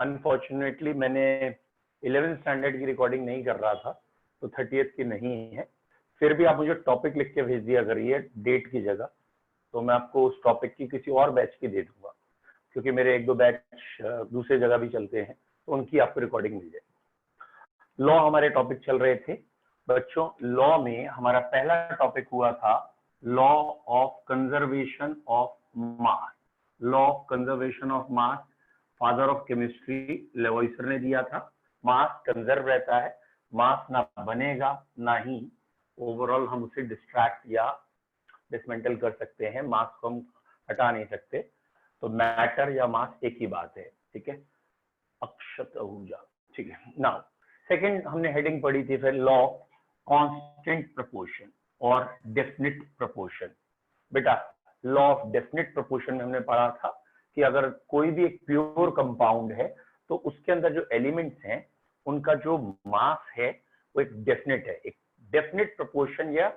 Unfortunately मैंने 11th standard की recording नहीं कर रहा था, तो 30th की नहीं है। फिर भी आप मुझे टॉपिक लिख के भेज दिया करिए डेट की जगह, तो मैं आपको उस टॉपिक की किसी और बैच की दे दूंगा, क्योंकि मेरे 1-2 बैच दूसरे जगह भी चलते हैं, तो उनकी आपको रिकॉर्डिंग मिल जाएगी। लॉ हमारे टॉपिक चल रहे थे बच्चों। लॉ में हमारा पहला टॉपिक हुआ था law of conservation of mass. Law of conservation of mass father of chemistry Lavoisier ने दिया था। मास कंजर्व रहता है, मास ना बनेगा ना ही ओवरऑल हम उसे डिस्ट्रैक्ट या डिसमेंटल कर सकते हैं, मास को हम हटा नहीं सकते। तो मैटर या मास एक ही बात है, ठीक है। अक्षत ऊर्जा, ठीक है। नाउ सेकंड हमने हेडिंग पढ़ी थी फिर लॉ कांस्टेंट प्रोपोर्शन और डेफिनिट प्रोपोर्शन। बेटा लॉ ऑफ डेफिनिट प्रोपोर्शन में हमने पढ़ा था कि अगर कोई भी एक प्योर कंपाउंड है तो उसके अंदर जो एलिमेंट्स हैं उनका जो मास है वो एक डेफिनिट है, एक डेफिनिट प्रोपोर्शन या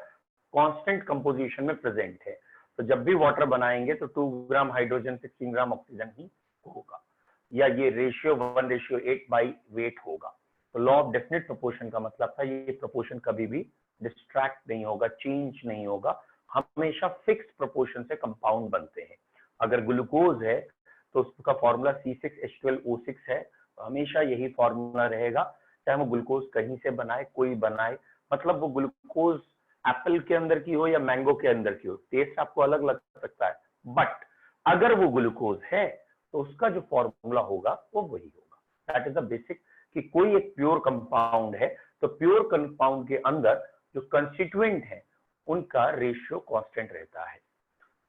कांस्टेंट कंपोजिशन में प्रेजेंट है। तो जब भी वाटर बनाएंगे तो 2 ग्राम हाइड्रोजन 16 ग्राम ऑक्सीजन ही होगा, या ये रेशियो 1:8 बाई वेट होगा। तो लॉ ऑफ डेफिनिट प्रोपोर्शन का मतलब था ये प्रोपोर्शन कभी भी डिस्ट्रैक्ट नहीं होगा, चेंज नहीं होगा, हमेशा फिक्स प्रोपोर्शन से कंपाउंड बनते हैं। अगर ग्लूकोज है तो उसका फॉर्मूला C6H12O6 है, तो हमेशा यही फॉर्मूला रहेगा, चाहे वो ग्लूकोज कहीं से बनाए कोई बनाए। मतलब वो ग्लूकोज एप्पल के अंदर की हो या मैंगो के अंदर की हो, टेस्ट आपको अलग लग सकता है, बट अगर वो ग्लूकोज है तो उसका जो फॉर्मूला होगा वो वही होगा। दैट इज द बेसिक कि कोई एक प्योर कंपाउंड है तो प्योर कंपाउंड के अंदर जो कंस्टिट्यूएंट है उनका रेशियो कांस्टेंट रहता है।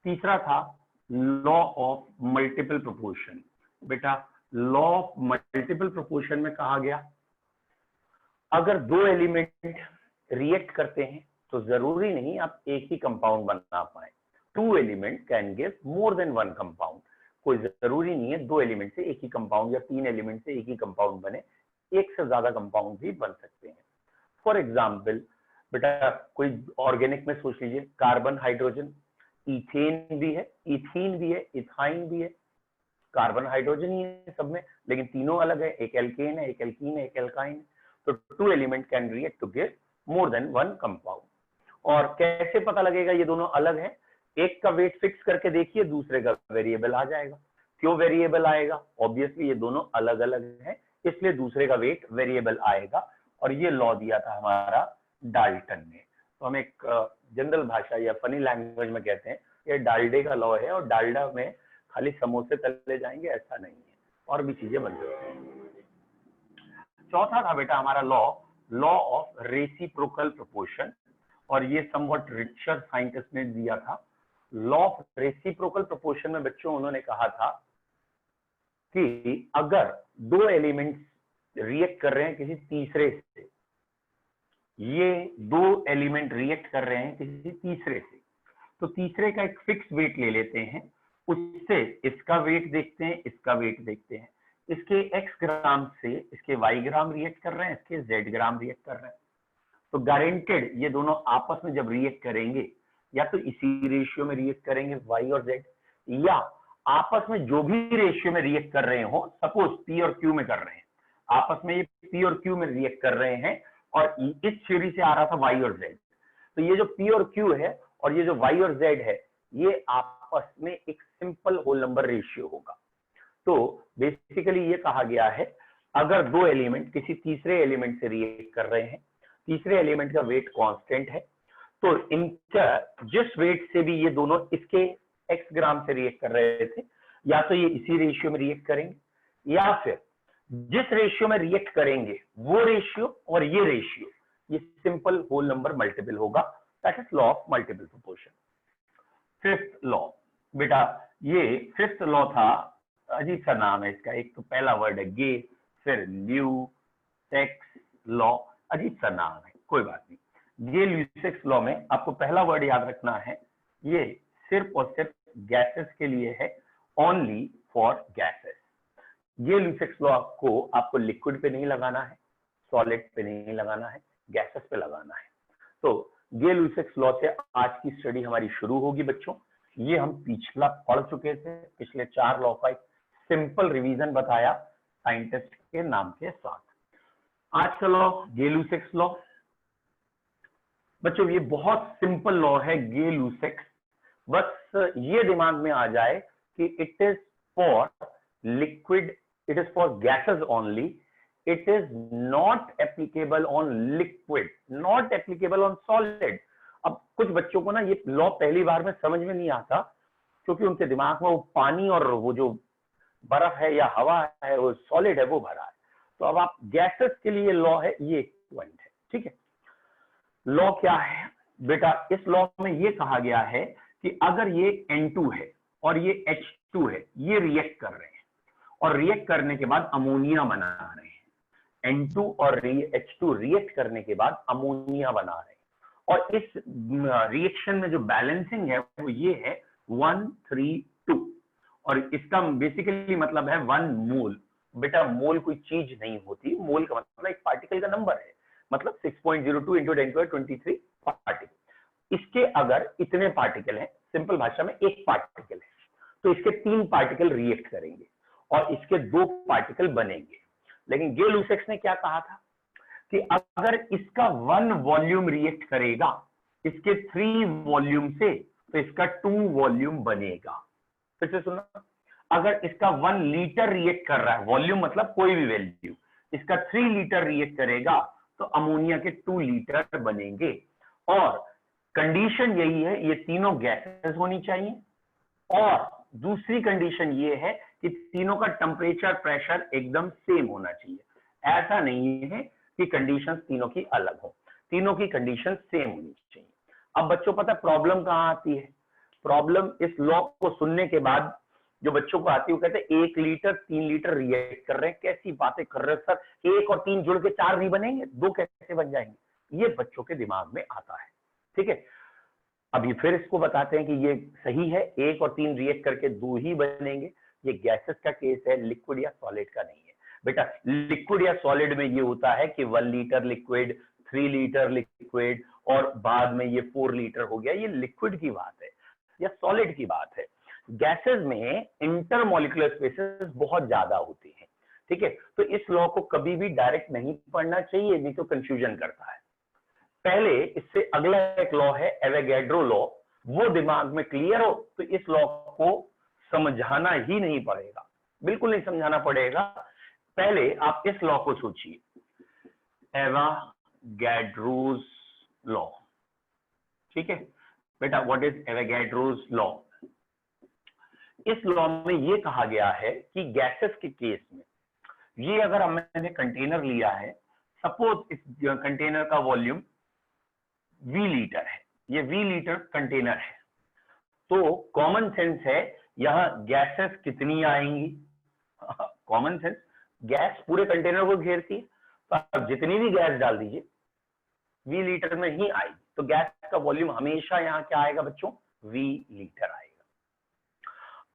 तीसरा था लॉ ऑफ मल्टीपल प्रोपोर्शन। बेटा लॉ ऑफ मल्टीपल प्रोपोर्शन में कहा गया अगर 2 एलिमेंट रिएक्ट करते हैं तो जरूरी नहीं आप एक ही कंपाउंड बना पाए। 2 element can give more than 1 compound. कोई जरूरी नहीं है 2 एलिमेंट से एक ही कंपाउंड या 3 एलिमेंट से एक ही कंपाउंड बने, एक से ज्यादा कंपाउंड भी बन सकते हैं। फॉर एग्जाम्पल बेटा कोई ऑर्गेनिक में सोच लीजिए, कार्बन हाइड्रोजन, इथेन भी है, इथीन भी है, इथाइन भी है, कार्बन हाइड्रोजन ही है सब में, लेकिन तीनों अलग है, एक एल्केन है, एक एल्कीन है, एक एल्काइन है। तो 2 element can react to give more than 1 compound. और कैसे पता लगेगा ये दोनों अलग है? एक का वेट फिक्स करके देखिए, दूसरे का वेरिएबल आ जाएगा। क्यों वेरिएबल आएगा? ऑब्वियसली ये दोनों अलग अलग हैं, इसलिए दूसरे का वेट वेरिएबल आएगा। और ये लॉ दिया था हमारा डाल्टन ने। तो हम एक जनरल भाषा या फनी लैंग्वेज में कहते हैं ये डाल्डे का लॉ है, और डाल्डा में खाली समोसे तले जाएंगे ऐसा नहीं है, और भी चीजें बन सकती हैं। चौथा था बेटा हमारा लॉ ऑफ रेसिप्रोकल प्रोपोर्शन, और ये समवट रिचर्ड साइंटिस्ट ने दिया था। लॉ ऑफ रेसिप्रोकल प्रोपोर्शन में बच्चों उन्होंने कहा था कि अगर 2 एलिमेंट्स रिएक्ट कर रहे हैं किसी तीसरे से, ये 2 एलिमेंट रिएक्ट कर रहे हैं किसी तीसरे से, तो तीसरे का एक फिक्स वेट ले लेते हैं, उससे इसका वेट देखते हैं, इसका वेट देखते हैं, इसके x ग्राम से इसके y ग्राम रिएक्ट कर रहे हैं, इसके z ग्राम रिएक्ट कर रहे हैं। तो गारंटेड ये दोनों आपस में जब रिएक्ट करेंगे या तो इसी रेशियो में रिएक्ट करेंगे y और z, या आपस में जो भी रेशियो में रिएक्ट कर रहे हो, सपोज p और q में कर रहे हैं, आपस में ये p और q में रिएक्ट कर रहे हैं, और इस थ्योरी से आ रहा था y और z। तो ये जो p और q है और ये जो y और z है, ये आपस में एक सिंपल होल नंबर रेशियो होगा। तो बेसिकली ये कहा गया है अगर 2 एलिमेंट किसी तीसरे एलिमेंट से रिएक्ट कर रहे हैं, तीसरे एलिमेंट का वेट कांस्टेंट है, तो इनका जिस वेट से भी ये दोनों इसके x ग्राम से रिएक्ट कर रहे थे, या तो ये इसी रेशियो में रिएक्ट करेंगे, या फिर जिस रेशियो में रिएक्ट करेंगे वो रेशियो और ये रेशियो, ये सिंपल होल नंबर मल्टीपल होगा। That is law of multiple proportion. Fifth law बेटा, ये फिफ्थ लॉ था, अजीब सा नाम है इसका, एक तो पहला वर्ड है गे, फिर ल्यू सेक्स लॉ, अजीब सा नाम है, कोई बात नहीं। गे ल्यूसेक्स लॉ में आपको पहला वर्ड याद रखना है, ये सिर्फ और सिर्फ गैसेस के लिए है, ओनली फॉर गैसेस। ये ल्यूसेक्स लॉ को आपको लिक्विड पे नहीं लगाना है, सॉलिड पे नहीं लगाना है, गैसेस पे लगाना है। तो गे ल्यूसेक्स लॉ से आज की स्टडी हमारी शुरू होगी बच्चों। ये हम पिछला पढ़ चुके थे, पिछले 4 लॉ का एक सिंपल रिवीजन बताया, साइंटिस्ट के नाम के साथ। आज का लॉ गे-लुसाक्स लॉ। बच्चों ये बहुत सिंपल लॉ है गे-लुसाक्स, बस ये दिमाग में आ जाए कि it is for liquid, it is for gases only, it is not applicable on liquid, not applicable on solid. अब कुछ बच्चों को ना ये लॉ पहली बार में समझ में नहीं आता, क्योंकि उनके दिमाग में वो पानी और वो जो बर्फ है या हवा है, वो सॉलिड है, वो भरा है। तो अब आप गैसेस के लिए लॉ है, ये एक पॉइंट है, ठीक है। लॉ क्या है बेटा, इस लॉ में ये कहा गया है कि अगर ये N2 है और ये H2 है, ये रिएक्ट कर रहे हैं और रिएक्ट करने के बाद अमोनिया बना रहे हैं। N2 और H2 रिएक्ट करने के बाद अमोनिया बना रहे हैं, और इस रिएक्शन में जो बैलेंसिंग है वो ये है 1 3 2, और इसका बेसिकली मतलब है 1 मोल। बेटा मोल कोई चीज नहीं होती, मोल का मतलब एक पार्टिकल का नंबर है, मतलब 6.02 इंटू 10⁻23 पार्टिकल। इसके अगर इतने पार्टिकल हैं, सिंपल भाषा में एक पार्टिकल है, तो इसके 3 पार्टिकल रिएक्ट करेंगे और इसके 2 पार्टिकल बनेंगे। लेकिन गे-लुसाक्स ने क्या कहा था कि अगर इसका 1 वॉल्यूम रिएक्ट करेगा इसके 3 वॉल्यूम से, तो इसका 2 वॉल्यूम बनेगा। फिर से सुनना, अगर इसका 1 लीटर रिएक्ट कर रहा है, वॉल्यूम मतलब कोई भी वैल्यू, इसका 3 लीटर रिएक्ट करेगा तो अमोनिया के 2 लीटर बनेंगे। और कंडीशन यही है, ये तीनों गैसेस होनी चाहिए, और दूसरी कंडीशन ये है कि तीनों का टेम्परेचर प्रेशर एकदम सेम होना चाहिए। ऐसा नहीं है कि कंडीशंस तीनों की अलग हो, तीनों की कंडीशन सेम होनी चाहिए। अब बच्चों पता प्रॉब्लम कहां आती है? प्रॉब्लम इस लॉ को सुनने के बाद जो बच्चों को आती है, वो कहते हैं 1 लीटर 3 लीटर रिएक्ट कर रहे हैं, कैसी बातें कर रहे हैं सर, 1 और 3 जुड़ के 4 नहीं बनेंगे, 2 कैसे बन जाएंगे? ये बच्चों के दिमाग में आता है, ठीक है। अभी फिर इसको बताते हैं कि ये सही है, 1 और 3 रिएक्ट करके 2 ही बनेंगे। ये गैसेस का केस है, लिक्विड या सॉलिड का नहीं है बेटा। लिक्विड या सॉलिड में ये होता है कि 1 लीटर लिक्विड, 3 लीटर लिक्विड, और बाद में ये 4 लीटर हो गया, ये लिक्विड की बात है या सॉलिड की बात है। गैसेस में इंटरमोलिकुलर स्पेसेस बहुत ज्यादा होती हैं, ठीक है। तो इस लॉ को कभी भी डायरेक्ट नहीं पढ़ना चाहिए, नहीं तो कंफ्यूजन करता है। पहले इससे अगला एक लॉ है एवोगैड्रो लॉ, वो दिमाग में क्लियर हो तो इस लॉ को समझाना ही नहीं पड़ेगा, बिल्कुल नहीं समझाना पड़ेगा। पहले आप इस लॉ को सोचिए, एवोगैड्रोस लॉ, ठीक है बेटा। What is Avogadro's law? इस लॉ में ये कहा गया है कि गैसेस के केस में, ये अगर मैंने कंटेनर लिया है, सपोज इस कंटेनर का वॉल्यूम V लीटर है, ये V लीटर कंटेनर है, तो कॉमन सेंस है यहां गैसेस कितनी आएंगी? कॉमन सेंस, गैस पूरे कंटेनर को घेरती है, तो आप जितनी भी गैस डाल दीजिए V लीटर में ही आएगी, तो गैस का वॉल्यूम हमेशा यहां क्या आएगा बच्चों? V लीटर आएगा।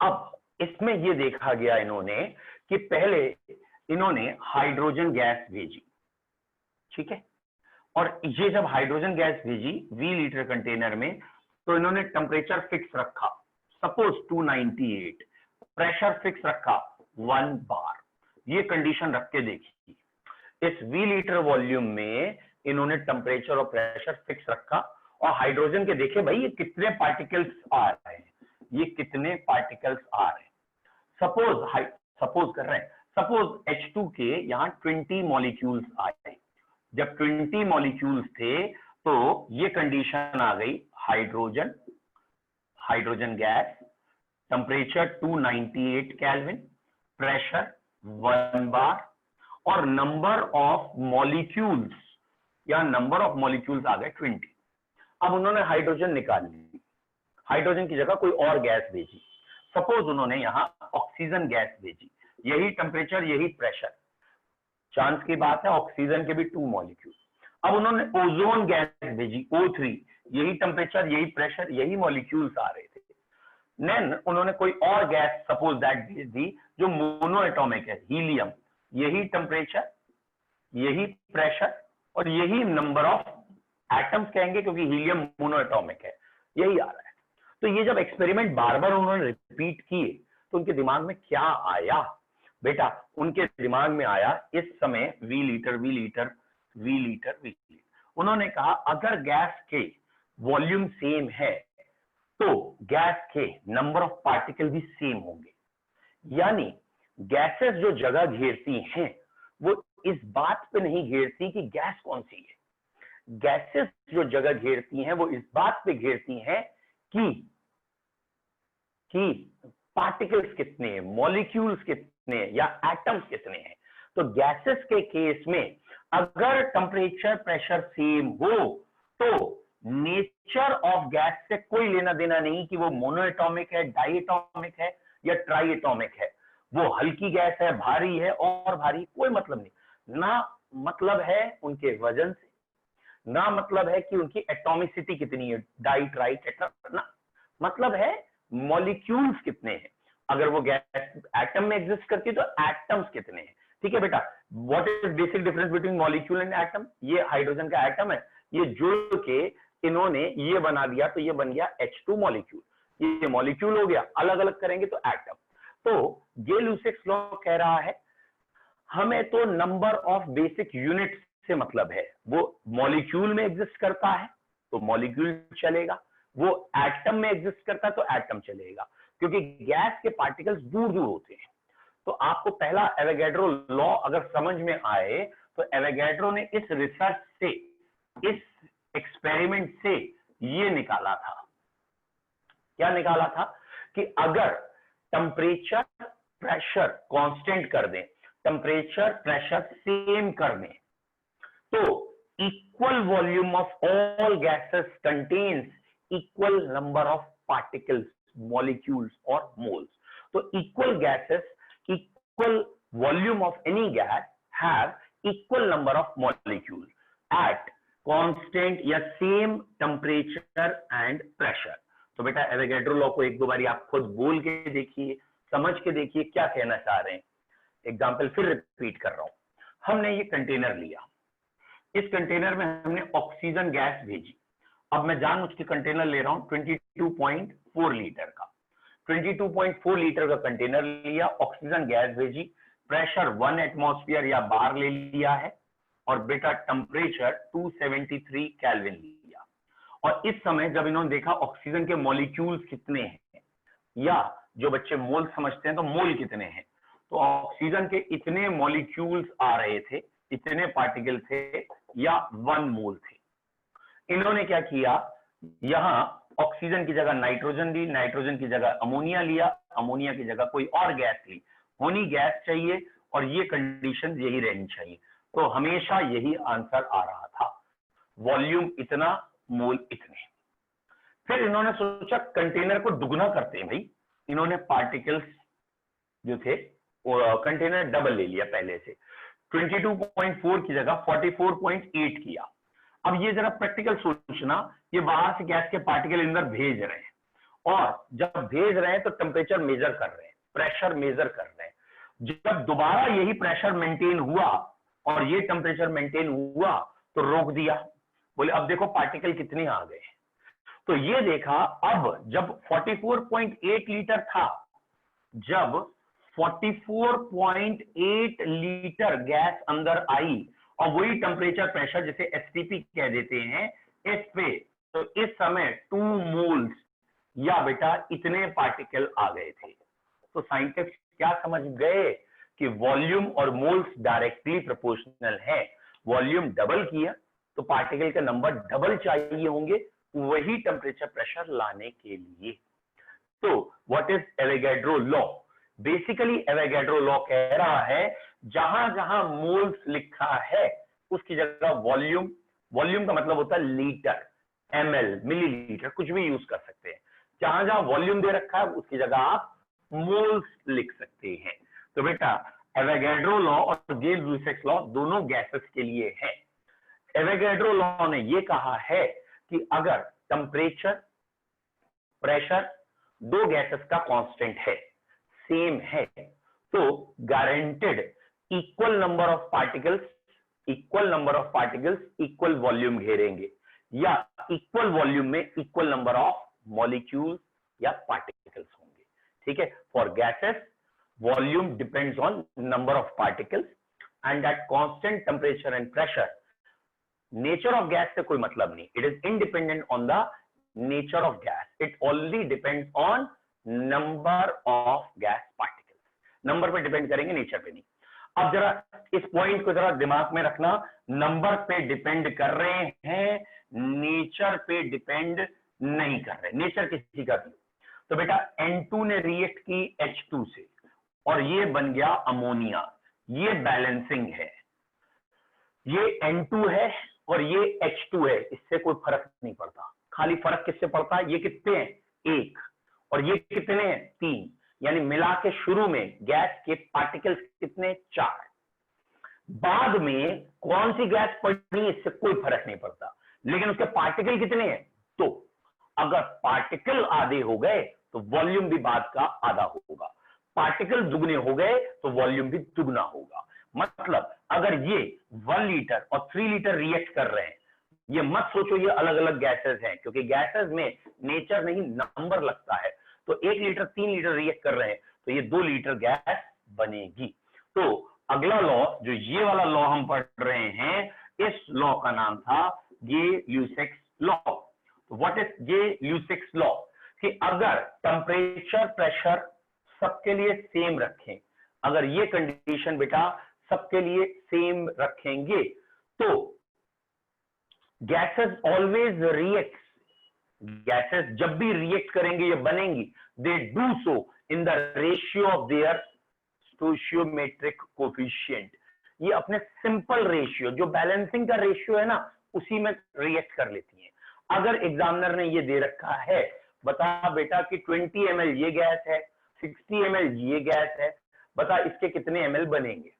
अब इसमें ये देखा गया इन्होंने कि पहले इन्होंने हाइड्रोजन गैस भेजी, ठीक है, और ये जब हाइड्रोजन गैस भेजी V लीटर कंटेनर में, तो इन्होंने टेम्परेचर फिक्स रखा, सपोज 298, प्रेशर फिक्स रखा 1 बार। ये कंडीशन रख के देखी, इस V लीटर वॉल्यूम में इन्होंने टेम्परेचर और प्रेशर फिक्स रखा, और हाइड्रोजन के देखे भाई ये कितने पार्टिकल्स आ रहे हैं, ये कितने पार्टिकल्स आ रहे हैं। सपोज कर रहे हैं, सपोज H2 के यहां 20 मॉलिक्यूल्स आए। जब 20 मॉलिक्यूल्स थे तो ये कंडीशन आ गई, hydrogen gas, temperature 298 kelvin, pressure 1 बार, और नंबर ऑफ मॉलिक्यूल्स, या नंबर ऑफ मॉलिक्यूल्स आ गए 20। अब उन्होंने हाइड्रोजन निकाल ली, हाइड्रोजन की जगह कोई और गैस भेजी, सपोज उन्होंने यहां ऑक्सीजन गैस भेजी, यही टेम्परेचर यही प्रेशर, चांस की बात है ऑक्सीजन के भी 2 मॉलिक्यूल। अब उन्होंने ओजोन गैस भेजी O3, यही टेम्परेचर यही प्रेशर यही मॉलिक्यूल्स आ रहे थे। देन उन्होंने कोई और गैस सपोज दैट भेज दी जो मोनो एटॉमिक है, हीलियम, यही टेम्परेचर यही प्रेशर और यही नंबर ऑफ एटम्स कहेंगे क्योंकि हीलियम मोनो एटॉमिक है, यही आ रहा है। तो ये जब एक्सपेरिमेंट बार बार उन्होंने रिपीट किए तो उनके दिमाग में क्या आया, बेटा उनके दिमाग में आया इस समय v litre v litre v litre v litre, उन्होंने कहा अगर गैस के वॉल्यूम सेम है तो गैस के नंबर ऑफ पार्टिकल भी सेम होंगे, यानी गैसेस जो जगह घेरती हैं वो इस बात पे नहीं घेरती कि गैस कौन सी है, गैसेस जो जगह घेरती हैं वो इस बात पे घेरती हैं कि पार्टिकल्स कितने हैं, मॉलिक्यूल्स कितने हैं या एटम्स कितने हैं। तो गैसेस के केस में अगर टेम्परेचर प्रेशर सेम हो तो नेचर ऑफ गैस से कोई लेना देना नहीं कि वो मोनोएटॉमिक है, डाइएटॉमिक है या ट्राइएटॉमिक है, वो हल्की गैस है, भारी है और भारी, कोई मतलब नहीं। ना मतलब है उनके वजन से, ना मतलब है कि उनकी एटॉमिसिटी कितनी है, डाई ट्राई टेट्रा, ना मतलब है मॉलिक्यूल्स कितने हैं। अगर वो गैस एटम में एग्जिस्ट करती है तो एटम्स कितने हैं। ठीक है बेटा, what is basic difference between molecule and atom? ये हाइड्रोजन का एटम है, ये जुड़ के इन्होंने ये बना दिया तो ये बन गया H2 मॉलिक्यूल, ये मॉलिक्यूल हो गया, अलग अलग करेंगे तो एटम। तो गे-लुसाक्स लॉ कह रहा है हमें तो नंबर ऑफ बेसिक यूनिट से मतलब है, वो मॉलिक्यूल में एग्जिस्ट करता है तो मॉलिक्यूल चलेगा, वो एटम में एग्जिस्ट करता है तो एटम चलेगा, क्योंकि गैस के पार्टिकल्स दूर दूर होते हैं। तो आपको पहला एवोगैड्रो लॉ अगर समझ में आए तो एवोगैड्रो ने इस रिसर्च से, इस एक्सपेरिमेंट से ये निकाला था, क्या निकाला था कि अगर टेम्परेचर प्रेशर कांस्टेंट कर दें, टेम्परेचर प्रेशर सेम कर दें, तो equal volume of all gases contains equal number of particles, molecules और मोल्स। तो equal gases, equal volume of any guys have equal number of molecules at constant या same temperature and pressure. तो बेटा Avogadro law को एक दो बारी आप खुद बोल के देखिए, समझ के देखिए क्या कहना चाह रहे हैं। एग्जाम्पल फिर रिपीट कर रहा हूं, हमने ये कंटेनर लिया, इस कंटेनर में हमने ऑक्सीजन गैस भेजी। अब मैं जानबूझ के कंटेनर ले रहा हूं 22.4 लीटर का, 22.4 लीटर का कंटेनर लिया, ऑक्सीजन गैस भेजी, प्रेशर 1 एटमॉस्फेयर या बार ले लिया है और बेटा टेम्परेचर 273 केल्विन लिया। और इस समय जब इन्होंने देखा ऑक्सीजन के मॉलिक्यूल्स कितने हैं, या जो बच्चे मोल समझते हैं तो मोल कितने हैं, तो ऑक्सीजन के इतने मॉलिक्यूल्स आ रहे थे, इतने पार्टिकल थे या 1 मोल थे। इन्होंने क्या किया, यहां ऑक्सीजन की जगह नाइट्रोजन ली, नाइट्रोजन की जगह अमोनिया लिया, अमोनिया की जगह कोई और गैस ली, होनी गैस चाहिए और ये कंडीशन यही रहनी चाहिए। तो हमेशा यही आंसर आ रहा था, वॉल्यूम इतना, मोल इतने। फिर इन्होंने सोचा कंटेनर को दुगना करते हैं भाई, इन्होंने पार्टिकल्स जो थे कंटेनर डबल ले लिया, पहले से 22.4 की जगह 44.8 किया। अब ये जरा प्रैक्टिकल सोचना, ये बाहर से गैस के पार्टिकल अंदर भेज रहे हैं और जब भेज रहे हैं तो टेम्परेचर मेजर कर रहे हैं, प्रेशर मेजर कर रहे हैं। जब दोबारा यही प्रेशर मेंटेन हुआ और ये टेम्परेचर मेंटेन हुआ तो रोक दिया, बोले अब देखो पार्टिकल कितने आ गए। तो ये देखा, अब जब 44.8 लीटर था, जब 44.8 लीटर गैस अंदर आई और वही टेम्परेचर प्रेशर जिसे एसटीपी कह देते हैं इस पे, तो इस समय 2 मोल्स या बेटा इतने पार्टिकल आ गए थे। तो साइंटिस्ट क्या समझ गए कि वॉल्यूम और मोल्स डायरेक्टली प्रोपोर्शनल है। वॉल्यूम डबल किया तो पार्टिकल का नंबर डबल चाहिए होंगे वही टेम्परेचर प्रेशर लाने के लिए। तो what is Avogadro law? Basically Avogadro law कह रहा है जहां जहां मोल्स लिखा है उसकी जगह वॉल्यूम, वॉल्यूम का मतलब होता है लीटर, एमएल, मिलीलीटर, कुछ भी यूज कर सकते हैं। जहां जहां वॉल्यूम दे रखा है उसकी जगह आप मोल्स लिख सकते हैं। तो बेटा एवोगैड्रो लॉ और गे-लुसाक्स लॉ दोनों गैसेस के लिए है। एवोगैड्रो लॉ ने यह कहा है कि अगर टेम्परेचर, प्रेशर दो गैसेस का कांस्टेंट है, सेम है, तो guaranteed equal number of particles, equal number of particles equal volume घेरेंगे, या इक्वल वॉल्यूम में इक्वल नंबर ऑफ मॉलिक्यूल्स या पार्टिकल्स होंगे। ठीक है, for gases volume depends on number of particles and at constant temperature and pressure. Nature of gas से कोई मतलब नहीं. It is independent on the nature of gas. It only depends on number of gas particles. Number पे depend करेंगे, nature पे नहीं. अब जरा इस पॉइंट को जरा दिमाग में रखना, नंबर पे डिपेंड कर रहे हैं, नेचर पे डिपेंड नहीं कर रहे. नेचर किसी का भी. तो बेटा N2 ने रिएक्ट की H2 से और ये बन गया अमोनिया. ये बैलेंसिंग है. ये N2 है और ये H2 है. इससे कोई फर्क नहीं पड़ता. खाली फर्क किससे पड़ता है? ये कितने हैं? 1 और ये कितने हैं? 3. यानी मिला के शुरू में गैस के पार्टिकल्स कितने? 4. बाद में कौन सी गैस पड़ी इससे कोई फर्क नहीं पड़ता, लेकिन उसके पार्टिकल कितने हैं? तो अगर पार्टिकल आधे हो गए तो वॉल्यूम भी बाद का आधा होगा. पार्टिकल दुगने हो गए तो वॉल्यूम भी दुगना होगा. मतलब अगर ये 1 लीटर और 3 लीटर रिएक्ट कर रहे हैं, ये मत सोचो ये अलग अलग गैसेस हैं, क्योंकि गैसेस में नेचर नहीं नंबर लगता है. तो 1 लीटर 3 लीटर रिएक्ट कर रहे हैं तो ये 2 लीटर गैस बनेगी. तो अगला लॉ, जो ये वाला लॉ हम पढ़ रहे हैं, इस लॉ का नाम था Gay Lussac's law. What is Gay Lussac's law? कि अगर टेम्परेचर प्रेशर सबके लिए सेम रखें, अगर ये कंडीशन बेटा सबके लिए सेम रखेंगे तो गैसेस ऑलवेज रिएक्ट. गैसेस जब भी रिएक्ट करेंगे ये बनेंगी, they do so in the ratio of their stoichiometric coefficient. ये अपने सिंपल रेशियो, जो बैलेंसिंग का रेशियो है ना, उसी में रिएक्ट कर लेती हैं. अगर एग्जामिनर ने ये दे रखा है, बता बेटा कि 20 ml ये गैस है, 60 ml ये गैस है, बता इसके कितने ml बनेंगे.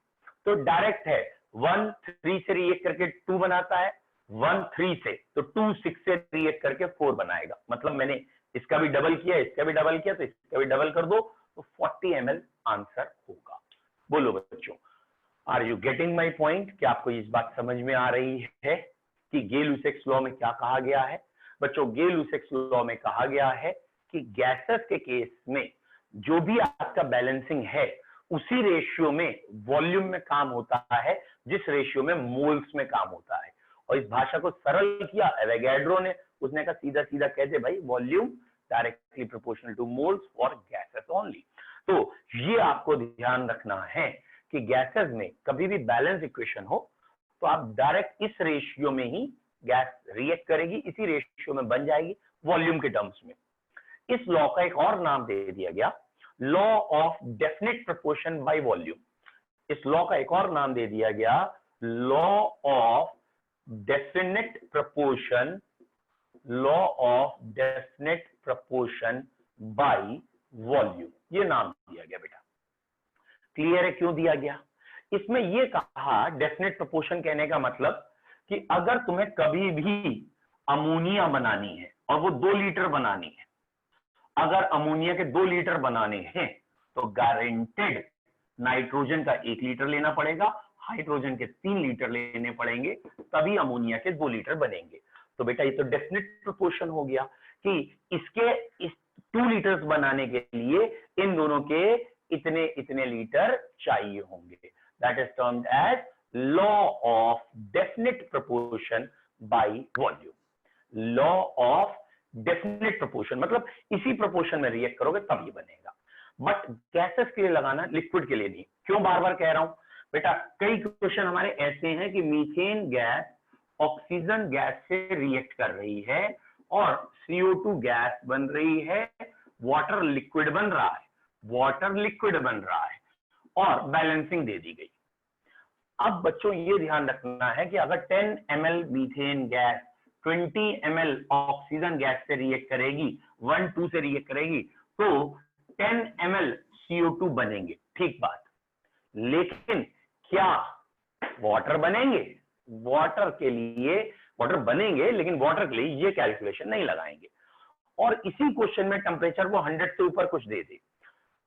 तो डायरेक्ट है, 1 3 से रिएक्ट करके 2 बनाता है, 1 3 से, तो 2 6 से रिएक्ट करके 4 बनाएगा. मतलब मैंने इसका भी डबल किया, इसका भी डबल किया, तो इसका भी डबल कर दो तो 40 ml आंसर होगा. बोलो बच्चों, are you getting my point? क्या आपको इस बात समझ में आ रही है कि गे-ल्यूसेक्स लॉ में क्या कहा गया है? बच्चों, गे-ल्यूसेक्स लॉ में कहा गया है कि गैसेस के केस में जो भी आपका बैलेंसिंग है, उसी रेशियो में वॉल्यूम में काम होता है जिस रेशियो में मोल्स में काम होता है. और इस भाषा को सरल किया एवोगैड्रो ने. उसने कहा सीधा सीधा कहते भाई, volume directly proportional two moles for gases only. तो ये आपको ध्यान रखना है कि गैसेस में कभी भी बैलेंस इक्वेशन हो तो आप डायरेक्ट इस रेशियो में ही गैस रिएक्ट करेगी, इसी रेशियो में बन जाएगी वॉल्यूम के टर्म्स में. इस लॉ का एक और नाम दे दिया गया, law of definite proportion by volume. इस लॉ का एक और नाम दे दिया गया, law of definite proportion, law of definite proportion by volume. ये नाम दिया गया बेटा. क्लियर है क्यों दिया गया? इसमें ये कहा डेफिनेट प्रोपोर्शन कहने का मतलब कि अगर तुम्हें कभी भी अमोनिया बनानी है और वो 2 लीटर बनानी है, अगर अमोनिया के 2 लीटर बनाने हैं तो गारंटेड नाइट्रोजन का 1 लीटर लेना पड़ेगा, हाइड्रोजन के 3 लीटर लेने पड़ेंगे, तभी अमोनिया के 2 लीटर बनेंगे. तो बेटा ये तो डेफिनेट प्रोपोर्शन हो गया कि इस 2 लीटर्स बनाने के लिए इन दोनों के इतने इतने लीटर चाहिए होंगे. That is termed as law of definite proportion by volume. Law of definite proportion मतलब इसी प्रोपोर्शन में रिएक्ट करोगे तब ये बनेगा. बट गैसेस के लिए लगाना, लिक्विड के लिए नहीं. क्यों बार बार कह रहा हूं बेटा? कई क्वेश्चन हमारे ऐसे हैं कि मीथेन गैस ऑक्सीजन गैस से रिएक्ट कर रही है और CO2 गैस बन रही है, वाटर लिक्विड बन रहा है, वाटर लिक्विड बन रहा है और बैलेंसिंग दे दी गई. अब बच्चों ये ध्यान रखना है कि अगर 10 ml methane gas 20 ml oxygen gas से रिएक्ट करेगी, 1-2 से रिएक्ट करेगी, तो 10 ml CO2 बनेंगे. ठीक बात. लेकिन क्या वाटर बनेंगे? वाटर के लिए वाटर बनेंगे, लेकिन वाटर के लिए ये कैलकुलेशन नहीं लगाएंगे. और इसी क्वेश्चन में टेम्परेचर वो 100 से ऊपर कुछ दे दे,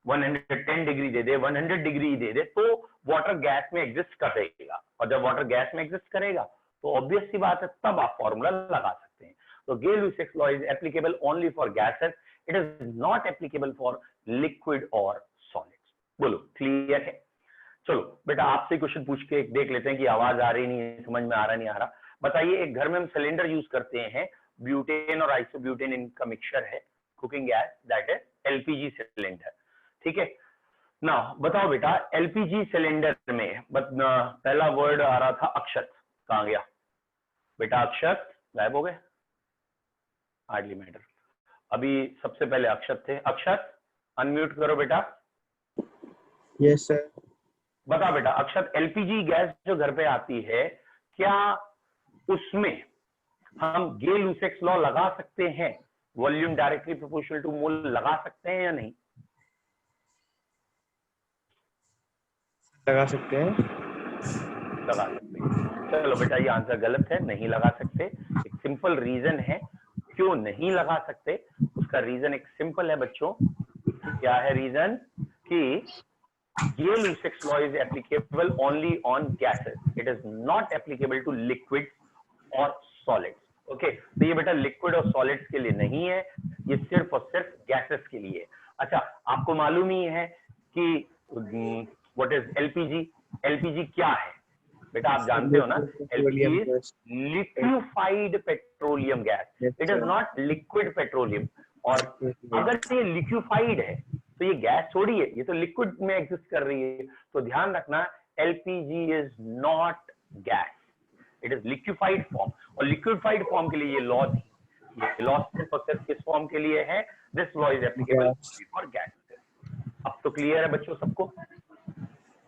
110 डिग्री दे दे, 100 डिग्री दे दे, तो वाटर गैस में एग्जिस्ट करेगा. और जब वाटर गैस में एग्जिस्ट करेगा तो ऑब्वियस सी बात है, तब आप फॉर्मूला लगा सकते हैं. तो Gay Lussac's law is applicable only for gases. It is not applicable for liquid और सॉलिड्स. बोलो क्लियर है? चलो बेटा आपसे क्वेश्चन पूछ के देख लेते हैं कि आवाज आ रही नहीं है, समझ में आ रहा नहीं आ रहा। बताइए, एक घर में हम सिलेंडर यूज करते हैं, ब्यूटेन और आइसोब्यूटेन इनका मिक्सचर है, cooking gas, that is LPG cylinder. ठीक है ना? बताओ बेटा, एलपीजी सिलेंडर में पहला वर्ड आ रहा था अक्षत, कहां गया बेटा? अक्षत गायब हो गए, हार्डली मैटर। अभी सबसे पहले अक्षत थे। अक्षत अनम्यूट करो बेटा। Yes sir. बता बेटा, अक्षत एलपीजी गैस जो घर पे आती है, क्या उसमें हम गे लुसेक्स लॉ लगा सकते हैं? वॉल्यूम डायरेक्टली प्रोपोर्शनल टू मोल लगा सकते हैं या नहीं? लगा सकते हैं। लगा सकते हैं। चलो बेटा ये आंसर गलत है, नहीं लगा सकते। एक सिंपल रीजन है क्यों नहीं लगा सकते। उसका रीजन एक सिंपल है बच्चों। क्या है रीजन? कि Gay-Lussac's law is applicable only on gases. It is not applicable to liquids or solids. Okay, तो ये बेटा लिक्विड और सॉलिड्स के लिए नहीं है, ये सिर्फ और सिर्फ गैसेस के लिए है। अच्छा, आपको मालूम ही है कि व्हाट इज एलपीजी? एलपीजी क्या है बेटा? आप जानते हो ना, LPG is liquefied petroleum gas, it is not liquid petroleum. और अगर ये लिक्विफाइड है तो ये गैस थोड़ी है, ये तो लिक्विड में एग्जिस्ट कर रही है। तो ध्यान रखना, LPG is not gas, it is liquefied form. और लिक्विफाइड फॉर्म के लिए ये लॉ थी। ये लॉ सिर्फ और सिर्फ किस फॉर्म के लिए है? This law is applicable for gases. अब तो क्लियर है बच्चों सबको?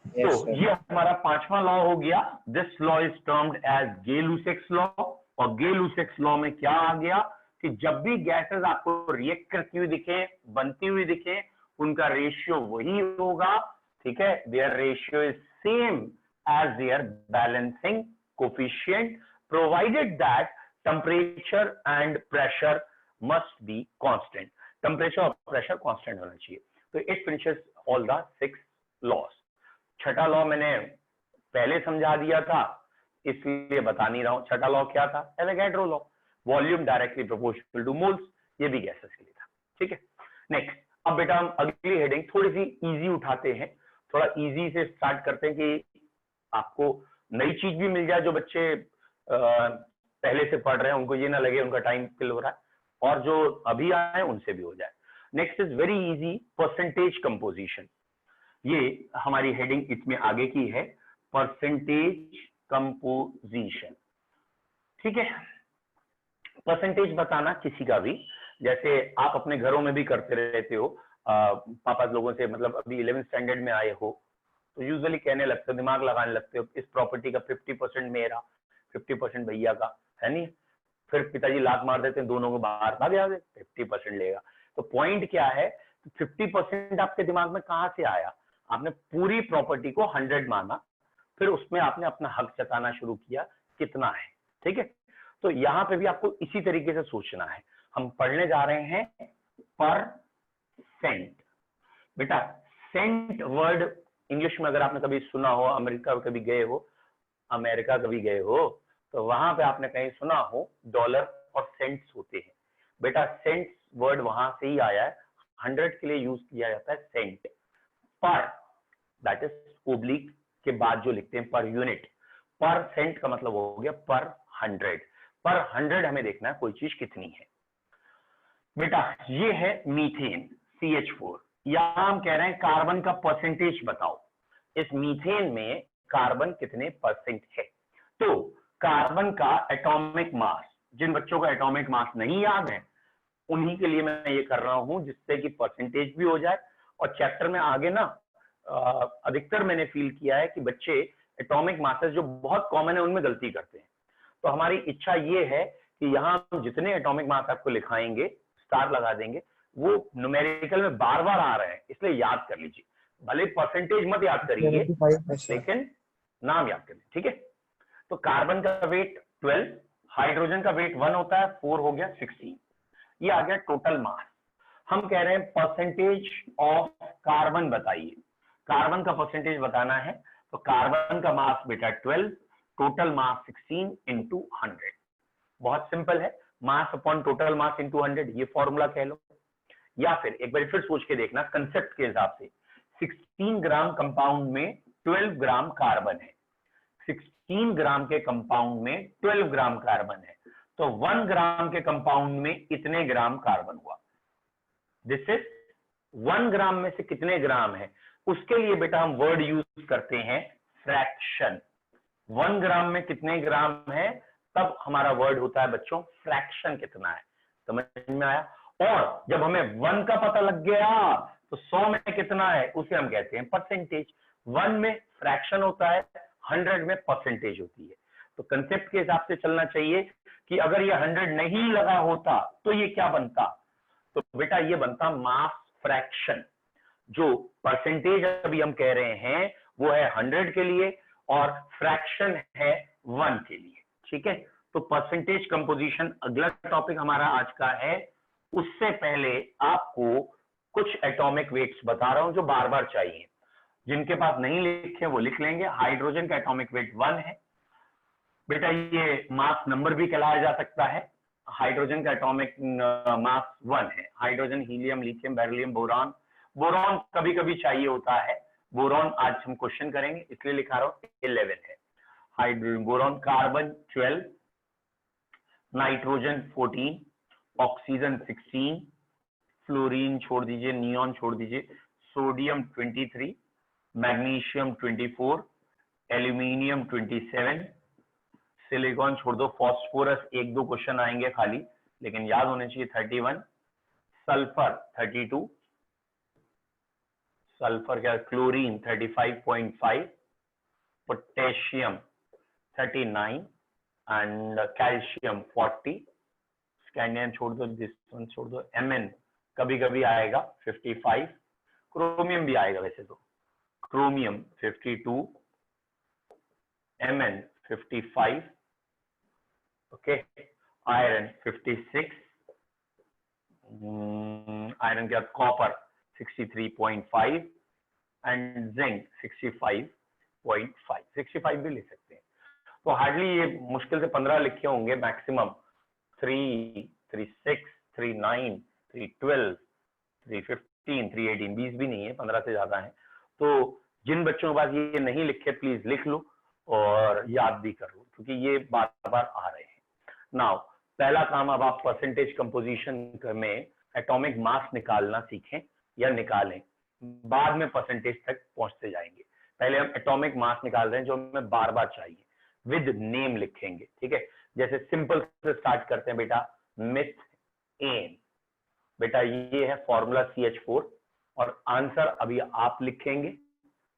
तो ये हमारा पांचवा लॉ हो गया। This law is termed as Gay Lussac's law. और गे-लुसेक्स लॉ में क्या आ गया कि जब भी गैसेस आपको रिएक्ट करती हुई दिखे, बनती हुई दिखे, उनका रेशियो वही होगा। ठीक है, their ratio is same as their balancing coefficient, provided that temperature and pressure must be constant. Temperature और प्रेशर कांस्टेंट होना चाहिए। तो it finishes all the 6 laws. छठा लॉ मैंने पहले समझा दिया था, इसलिए बता नहीं रहा हूं। छठा लॉ क्या था? Avogadro law, volume directly proportional two moles. ये भी गैसेस के लिए था। ठीक है, नेक्स्ट। अब बेटा हम अगली हेडिंग थोड़ी सी इजी उठाते हैं, थोड़ा इजी से स्टार्ट करते हैं कि आपको नई चीज भी मिल जाए। जो बच्चे पहले से पढ़ रहे हैं उनको ये ना लगे उनका टाइम किल हो रहा है, और जो अभी आए उनसे भी हो जाए। Next is very easy, percentage composition. ये हमारी हेडिंग इसमें आगे की है, परसेंटेज कंपोजिशन। ठीक है, परसेंटेज बताना किसी का भी, जैसे आप अपने घरों में भी करते रहते हो। पापा लोगों से, मतलब अभी 11th स्टैंडर्ड में आए हो तो यूजुअली कहने लगते हो, दिमाग लगाने लगते हो, इस प्रॉपर्टी का 50% मेरा, 50% भैया का, है नहीं? फिर पिताजी लात मार देते हैं, दोनों को बाहर भाग जाते, 50% लेगा। तो पॉइंट क्या है? 50% आपके दिमाग में कहां से आया? आपने पूरी प्रॉपर्टी को 100 माना, फिर उसमें आपने अपना हक जताना शुरू किया कितना है। ठीक है, तो यहां पे भी आपको इसी तरीके से सोचना है। हम पढ़ने जा रहे हैं परसेंट। बेटा सेंट वर्ड इंग्लिश में अगर आपने कभी सुना हो, अमेरिका कभी गए हो, तो वहां पे आपने कहीं सुना हो डॉलर और सेंट्स होते हैं। बेटा सेंट्स वर्ड वहां से ही आया है, 100 के लिए यूज किया जाता है सेंट। पर दैट इज ओब्लिक के बाद जो लिखते हैं पर यूनिट, पर सेंट का मतलब हो गया पर 100। पर 100 हमें देखना है कोई चीज कितनी है। बेटा ये है मीथेन CH4, यहां हम कह रहे हैं कार्बन का परसेंटेज बताओ, इस मीथेन में कार्बन कितने परसेंट है। तो कार्बन का एटॉमिक मास, जिन बच्चों का एटॉमिक मास नहीं याद है उन्हीं के लिए मैं ये कर रहा हूं, जिससे कि परसेंटेज भी हो जाए। और चैप्टर में आगे ना अधिकतर मैंने फील किया है कि बच्चे एटॉमिक मासेस जो बहुत कॉमन है उनमें गलती करते हैं। तो हमारी इच्छा ये है कि यहाँ हम जितने एटॉमिक मास आपको लिखाएंगे, स्टार लगा देंगे, वो न्यूमेरिकल में बार बार आ रहे हैं, इसलिए याद कर लीजिए। भले परसेंटेज मत याद करिए, लेकिन नाम याद करिए। ठीक है, तो कार्बन का वेट 12, हाइड्रोजन का वेट 1 होता है, 4 हो गया 16। ये आ गया टोटल मास। हम कह रहे हैं परसेंटेज ऑफ कार्बन बताइए, कार्बन का परसेंटेज बताना है। तो कार्बन का मास बेटा 12, टोटल मास 16 इंटू 100। बहुत सिंपल है, mass upon total mass into 100, ये फॉर्मूला कह लो। या फिर एक बार फिर सोच के देखना कंसेप्ट के हिसाब से, 16 ग्राम कंपाउंड में 12 ग्राम कार्बन है। 16 ग्राम के कंपाउंड में 12 ग्राम कार्बन है, तो 1 ग्राम के कंपाउंड में इतने ग्राम कार्बन हुआ। दिस इज 1 ग्राम में से कितने ग्राम है, उसके लिए बेटा हम वर्ड यूज करते हैं फ्रैक्शन। 1 ग्राम में कितने ग्राम है, तब हमारा वर्ड होता है बच्चों फ्रैक्शन कितना है। समझ में आया? और जब हमें 1 का पता लग गया तो 100 में कितना है उसे हम कहते हैं परसेंटेज। 1 में फ्रैक्शन होता है, 100 में परसेंटेज होती है। तो कंसेप्ट के हिसाब से चलना चाहिए कि अगर ये 100 नहीं लगा होता तो ये क्या बनता, तो बेटा ये बनता मास फ्रैक्शन। जो परसेंटेज अभी हम कह रहे हैं वो है 100 के लिए और फ्रैक्शन है 1 के लिए। ठीक है, तो परसेंटेज कंपोजिशन अगला टॉपिक हमारा आज का है। उससे पहले आपको कुछ एटॉमिक वेट्स बता रहा हूं जो बार बार चाहिए। जिनके पास नहीं लिखे वो लिख लेंगे। हाइड्रोजन का एटॉमिक वेट 1 है बेटा, ये मास नंबर भी कहलाया जा सकता है। हाइड्रोजन का एटॉमिक मास 1 है। Hydrogen, helium, lithium, beryllium, boron. Boron कभी कभी चाहिए होता है, बोरॉन आज हम क्वेश्चन करेंगे इसलिए लिखा रहा हूं 11 है hydrogen. Boron, carbon 12, nitrogen 14, oxygen 16, fluorine छोड़ दीजिए, नियॉन छोड़ दीजिए, सोडियम 23, मैग्नीशियम 24, एल्यूमिनियम 27, सिलिकॉन छोड़ दो, फास्फोरस 1-2 क्वेश्चन आएंगे खाली लेकिन याद होने चाहिए 31, सल्फर 32, सल्फर क्या, chlorine 35.5, potassium 39 and calcium 40, scandium छोड़ दो, दिस वन छोड़ दो, Mn कभी कभी आएगा 55, क्रोमियम भी आएगा वैसे तो, chromium 52, Mn 55, okay, iron 56, iron क्या, कॉपर 63.5 एंड जिंक 65.5, 65 भी ले सकते हैं। तो हार्डली ये मुश्किल से 15 लिखे होंगे मैक्सिमम। 3, 36, 39, 312, 315, 318, 20 भी नहीं है, 15 से ज्यादा है। तो जिन बच्चों के पास ये नहीं लिखे प्लीज लिख लो और याद भी कर लो क्योंकि ये बार बार आ रहे हैं। नाउ पहला काम, अब आप परसेंटेज कंपोजिशन में एटॉमिक मास निकालना सीखें या निकालें, बाद में परसेंटेज तक पहुंचते जाएंगे। पहले हम एटॉमिक मास निकाल रहे हैं जो हमें बार बार चाहिए, विद नेम लिखेंगे। ठीक है, जैसे सिंपल से स्टार्ट करते हैं बेटा, मीथेन। बेटा ये है फॉर्मूला CH4 और आंसर अभी आप लिखेंगे,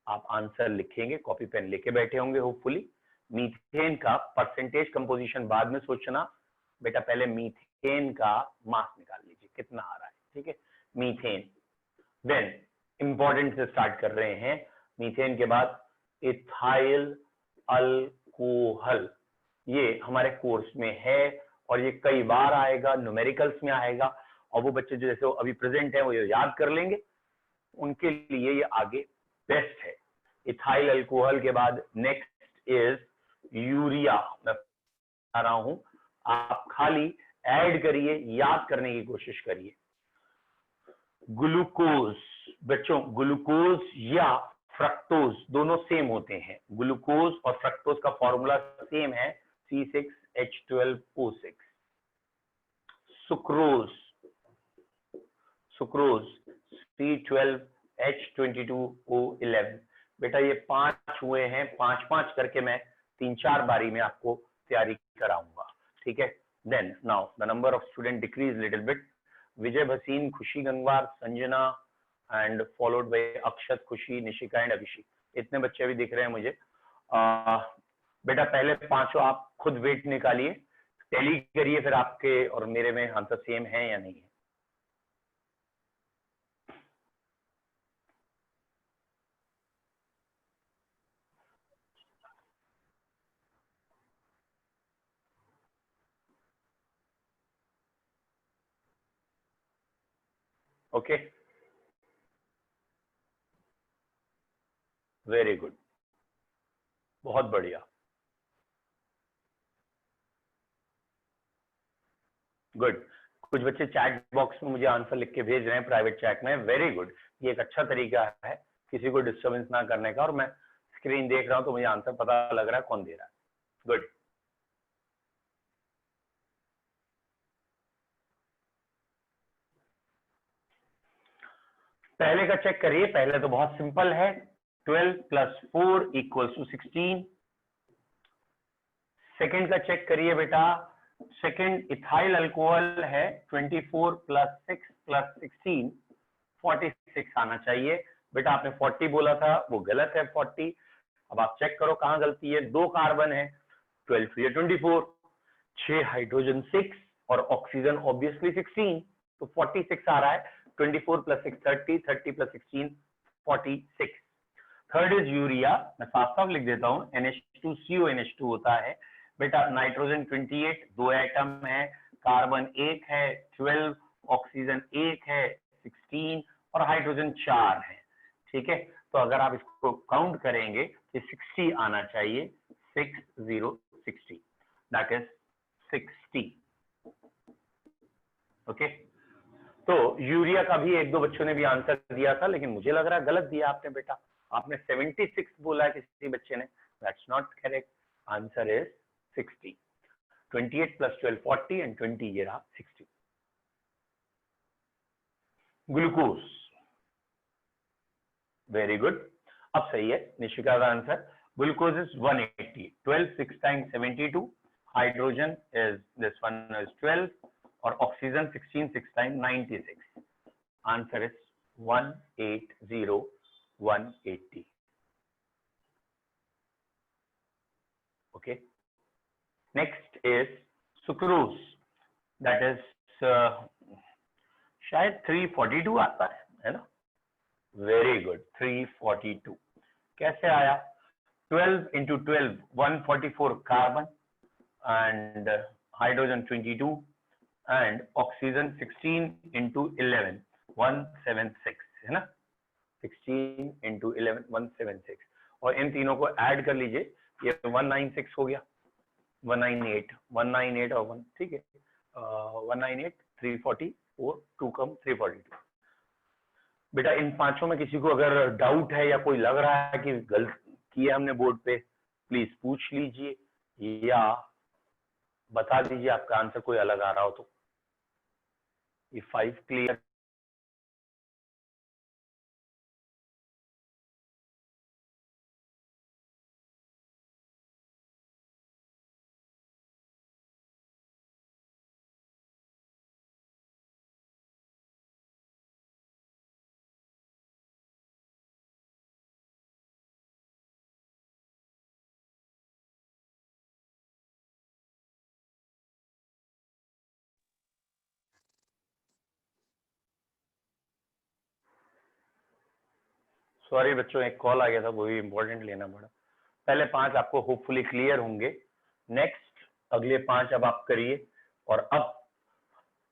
आप आंसर लिखेंगे, कॉपी पेन लेके बैठे होंगे होपफुली। मीथेन का परसेंटेज कंपोजिशन बाद में सोचना बेटा, पहले मीथेन का मास निकाल लीजिए कितना आ रहा है। ठीक है, मीथेन। देन इंपॉर्टेंट से स्टार्ट कर रहे हैं, मीथेन के बाद इथाइल अल्कोहल। ये हमारे कोर्स में है और ये कई बार आएगा, न्यूमेरिकल्स में आएगा और वो बच्चे जो जैसे अभी प्रेजेंट है वो ये याद कर लेंगे, उनके लिए ये आगे बेस्ट है। इथाइल अल्कोहल के बाद नेक्स्ट इज यूरिया। मैं बता रहा हूं, आप खाली ऐड करिए, याद करने की कोशिश करिए। ग्लूकोज बच्चों, ग्लूकोज या फ्रक्टोज दोनों सेम होते हैं। ग्लूकोज और फ्रक्टोज का फॉर्मूला सेम है, C6H12O6। Sucrose, sucrose C12H22O11। बेटा ये 5 हुए हैं, 5-5 करके मैं 3-4 बारी में आपको तैयारी कराऊंगा। ठीक है, then now the number of student decrease little bit. Vijay Bhasin, Khushi Gangwar, Sanjana and followed by Akshat, Khushi, Nishika and अभिषेक। इतने बच्चे भी दिख रहे हैं मुझे। बेटा पहले 5 आप खुद वेट निकालिए, टैली करिए, फिर आपके और मेरे में आंसर सेम है या नहीं है। ओके, वेरी गुड, बहुत बढ़िया, गुड। कुछ बच्चे चैट बॉक्स में मुझे आंसर लिख के भेज रहे हैं प्राइवेट चैट में, वेरी गुड। ये एक अच्छा तरीका है किसी को डिस्टर्बेंस ना करने का, और मैं स्क्रीन देख रहा हूं तो मुझे आंसर पता लग रहा है कौन दे रहा है। गुड। पहले का चेक करिए, पहले तो बहुत सिंपल है, 12 + 4 = 16। सेकंड का चेक करिए बेटा, सेकंड इथाइल अल्कोहल है, 24 + 6 + 16 46 आना चाहिए। बेटा आपने 40 बोला था, वो गलत है 40। अब आप चेक करो कहां गलती है। 2 कार्बन है, 12 3 24, 6 हाइड्रोजन 6 और ऑक्सीजन ऑब्वियसली 16, तो 46 आ रहा है। 24 + 6 30, 30 + 16 46। थर्ड इज यूरिया, मैं साफ साफ लिख देता हूं, NH2CONH2 होता है बेटा। नाइट्रोजन 28, 2 एटम है, कार्बन 1 है 12, ऑक्सीजन 1 है 16 और हाइड्रोजन 4 है। ठीक है, तो अगर आप इसको काउंट करेंगे तो 60 आना चाहिए, 6060, दैट इज 60। ओके, तो यूरिया का भी एक दो बच्चों ने भी आंसर दिया था, लेकिन मुझे लग रहा है गलत दिया आपने बेटा। आपने 76 बोला है किसी बच्चे ने, that's not correct, answer is 60। 28 + 12 40 and 20 ये रहा 60। ग्लूकोज, वेरी गुड, अब सही है निशिका का answer. Glucose is 180, 12 6 × 72, hydrogen is this one is 12 और oxygen 16 6 × 96। Answer is 180 180। Okay, next is sucrose, that is शायद 342 आता है ना? वेरी गुड, 342 कैसे आया? 12 × 12 144 carbon and hydrogen 22 and oxygen 16 × 11 176 है ना? 16 × 11 176, और इन तीनों को ऐड कर लीजिए, ये 196 हो गया, 198 और 1, ठीक है, 198 344 2 कम 342। बेटा इन पांचों में किसी को अगर डाउट है या कोई लग रहा है कि गलत किया हमने बोर्ड पे, प्लीज पूछ लीजिए या बता दीजिए आपका आंसर कोई अलग आ रहा हो तो। ये 5 क्लियर? सॉरी बच्चों, एक कॉल आ गया था, वो भी इंपॉर्टेंट लेना पड़ा। पहले 5 आपको होपफुली क्लियर होंगे, नेक्स्ट अगले 5 अब आप करिए। और अब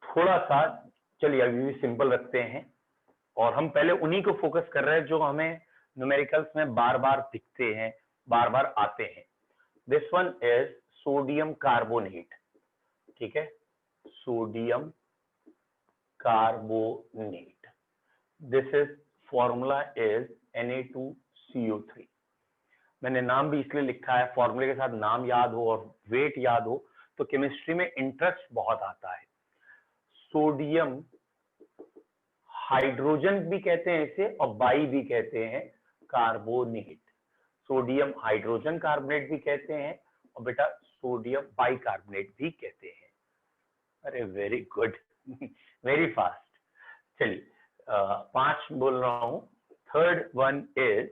थोड़ा सा चलिए अभी भी सिंपल रखते हैं, और हम पहले उन्हीं को फोकस कर रहे हैं जो हमें न्यूमेरिकल्स में बार बार दिखते हैं, बार बार आते हैं। This one is sodium carbonate, ठीक है, sodium carbonate, this is formula is Na2CO3। मैंने नाम भी इसलिए लिखा है, फॉर्मूले के साथ नाम याद हो और वेट याद हो तो केमिस्ट्री में इंटरेस्ट बहुत आता है। सोडियम हाइड्रोजन भी कहते हैं इसे और बाई भी कहते हैं कार्बोनेट, सोडियम हाइड्रोजन कार्बोनेट भी कहते हैं और बेटा सोडियम बाई कार्बोनेट भी कहते हैं। अरे वेरी गुड, वेरी फास्ट। चलिए 5 बोल रहा हूं। Third one is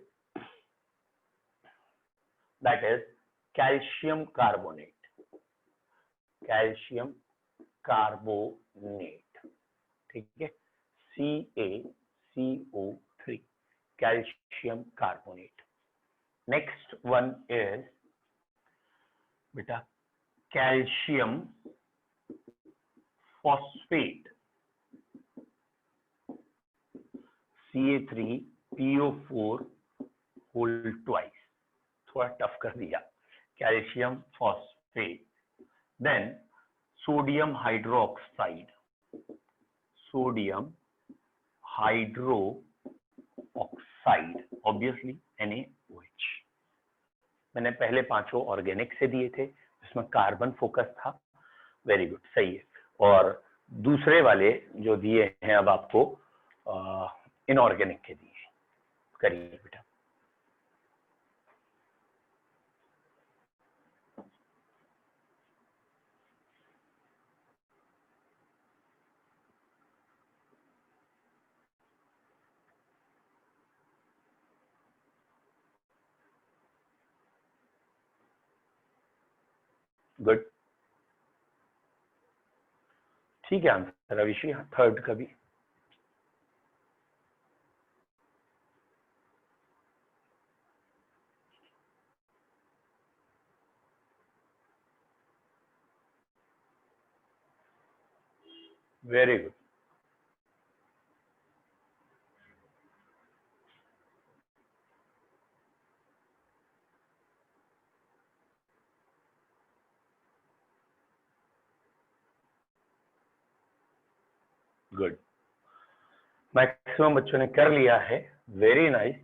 that is calcium carbonate, calcium carbonate, ठीक है, CaCO3, calcium carbonate. Next one is बेटा calcium phosphate, Ca3PO4 whole twice, थोड़ा टफ कर दिया, calcium phosphate. Then sodium hydroxide, sodium hydro oxide obviously NaOH। मैंने पहले पांचों organic से दिए थे, जिसमें कार्बन फोकस था। वेरी गुड, सही है। और दूसरे वाले जो दिए हैं अब आपको इनऑर्गेनिक के दिए। करिए बेटा। गुड, ठीक है आंसर अविशी, थर्ड का भी। Very good. गुड, मैक्सिमम बच्चों ने कर लिया है। Very nice.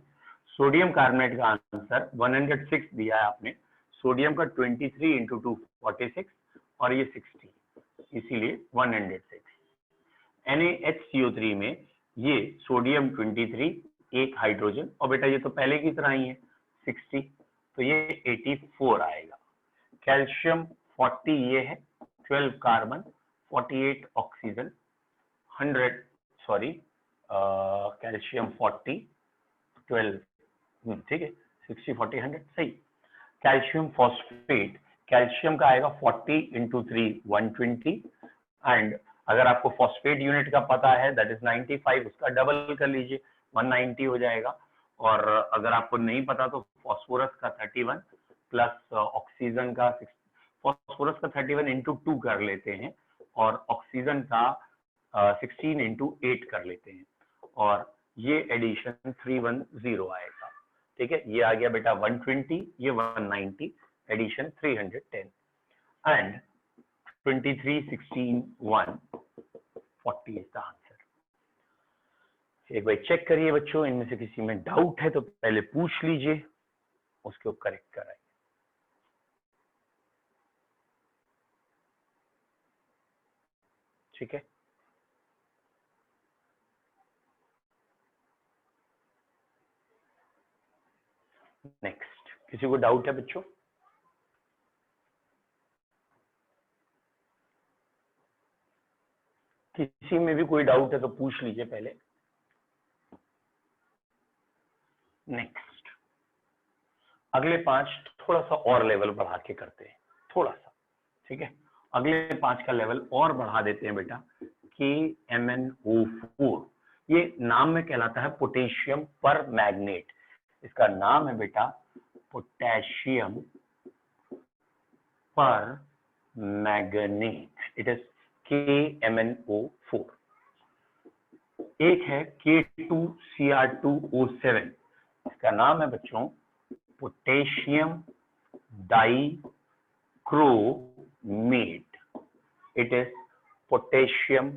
सोडियम कार्बोनेट का आंसर 106 दिया है आपने। सोडियम का 23 इंटू 2 46 और ये 60, इसीलिए 106। NaHCO3 में ये सोडियम 23, एक हाइड्रोजन, और बेटा ये तो पहले की तरह ही है 60, तो ये 84 आएगा। कैल्शियम 40 ये है, 12 कार्बन, 48 ऑक्सीजन, 100 सॉरी कैल्शियम 40 12, ठीक है, 60 40 100 सही। कैल्शियम फॉस्फेट, कैल्शियम का आएगा 40 इंटू 3 120, एंड अगर आपको फॉस्फेट यूनिट का पता है दैट इज 95, उसका डबल कर लीजिए 190 हो जाएगा। और अगर आपको नहीं पता तो फॉस्फोरस का 31 प्लस ऑक्सीजन का फॉस्फोरस का 31 इंटू 2 कर लेते हैं, और ऑक्सीजन का 16 इंटू 8 कर लेते हैं, और ये एडिशन 310 आएगा। ठीक है, ये आ गया बेटा 120, ये 190, addition 310, and 23 16 1 40 is the answer. एक बार चेक करिए बच्चों, इनमें से किसी में डाउट है तो पहले पूछ लीजिए, उसको करेक्ट कराइए। ठीक है, नेक्स्ट किसी को डाउट है बच्चों? किसी में भी कोई डाउट है तो पूछ लीजिए पहले। नेक्स्ट, अगले 5 थोड़ा सा और लेवल बढ़ा के करते हैं, थोड़ा सा। ठीक है, अगले 5 का लेवल और बढ़ा देते हैं बेटा। KMnO4, ये नाम में कहलाता है पोटेशियम पर मैग्नेट। इसका नाम है बेटा पोटेशियम पर मैग्नेट। It is KMnO4। एक है K2Cr2O7, इसका नाम है बच्चों potassium dichromate. It is potassium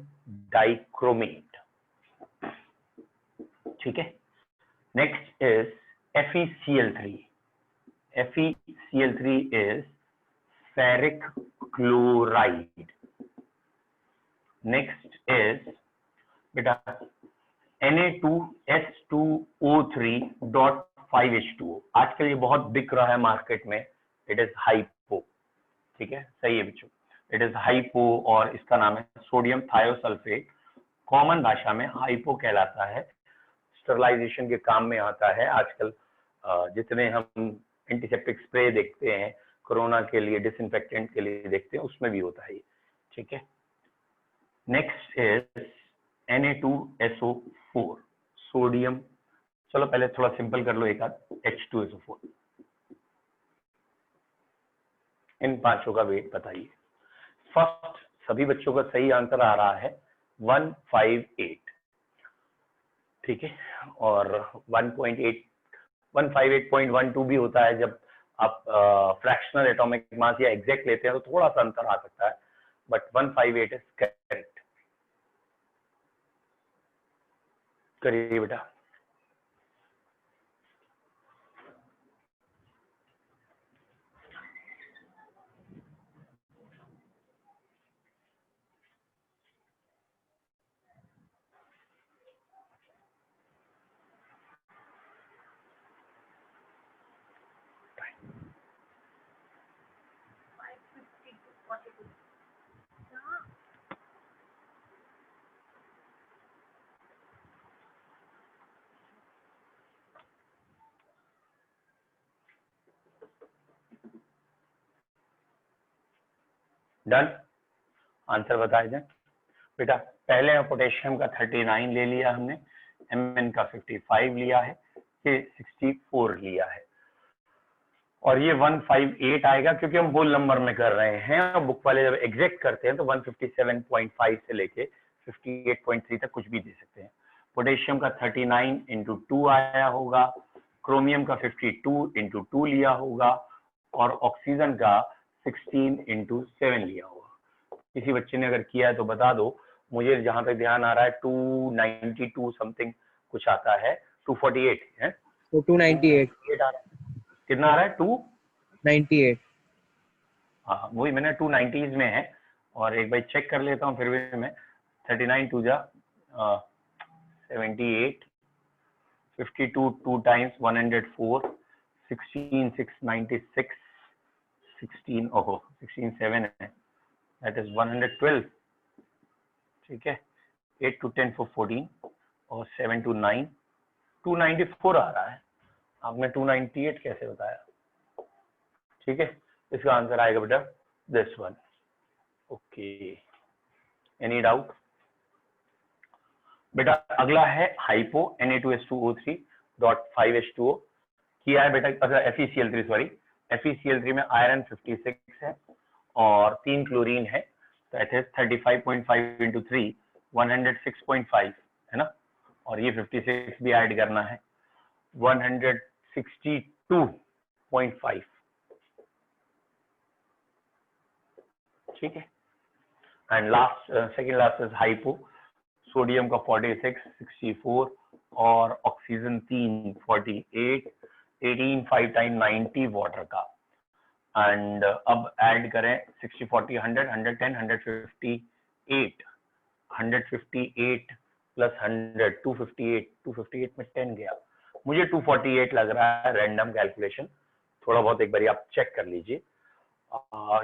dichromate. ठीक है, next is FeCl3। FeCl3 is ferric chloride. Next is बेटा Na2S2O3.5H2O। आजकल ये बहुत बिक रहा है मार्केट में। It is hypo. ठीक है, सही है बच्चों, इट इज हाइपो, और इसका नाम है सोडियम थायोसल्फेट। कॉमन भाषा में हाइपो कहलाता है, स्टरलाइजेशन के काम में आता है। आजकल जितने हम एंटीसेप्टिक स्प्रे देखते हैं, कोरोना के लिए, डिसइंफेक्टेंट के लिए देखते हैं, उसमें भी होता है ये। ठीक है, नेक्स्ट इज Na2SO4, सोडियम। चलो पहले थोड़ा सिंपल कर लो, एक आध H2SO4। इन पांचों का वेट बताइए। फर्स्ट सभी बच्चों का सही आंसर आ रहा है 158। ठीक है, और 1.8 158.12 भी होता है जब आप फ्रैक्शनल एटॉमिक मास या एग्जैक्ट लेते हैं, तो थोड़ा सा अंतर आ सकता है, बट 158 इज करेक्ट। करिए बेटा। डन, आंसर बताए दें बेटा। पहले पोटेशियम का 39 ले लिया हमने, Mn का 55 लिया है, ये 64 लिया है, और ये 158 आएगा क्योंकि हम होल नंबर में कर रहे हैं, और बुक वाले जब एग्जैक्ट करते हैं तो 157.5 से लेके 58.3 तक कुछ भी दे सकते हैं। पोटेशियम का 39 इंटू 2 आया होगा, क्रोमियम का 52 इंटू 2 लिया होगा, और ऑक्सीजन का 16 इंटू 7 लिया होगा। किसी बच्चे ने अगर किया है तो बता दो, मुझे जहां तक ध्यान आ रहा है 292 समथिंग कुछ आता है, 248 है, तो 298 आ रहा है। कितना आ रहा है? 98। हाँ वही मैंने 290s में है, और एक बार चेक कर लेता हूँ फिर भी मैं। 39 टू जा 78, 52 2 टाइम्स 104, 16 696, 16 ओहो 16 7 है, दैट इज 112, ठीक है। 8 to 10 for 14, और 7 to 9 294 आ रहा है, आपने 298 कैसे बताया? ठीक है, इसका आंसर आएगा बेटा this one. Okay, any doubt बेटा? अगला है हाइपो Na2S2O3.5H2O किया है बेटा। अच्छा FeCl3 सॉरी, FeCl3 में आयरन 56 है और 3 क्लोरीन है, तो इट इज 35.5 इंटू 3 106.5 है ना, और ये 56 भी ऐड करना है 162.5, ठीक है। And last second last is hypo, sodium का 46 64 और ऑक्सीजन 3 48, 18 5 टाइम 90 वाटर का। एंड अब ऐड करें 60 40 100 110 158 158 प्लस 100 258 में 10 गया, मुझे 248 लग रहा है, रैंडम कैलकुलेशन, थोड़ा बहुत एक बार आप चेक कर लीजिए।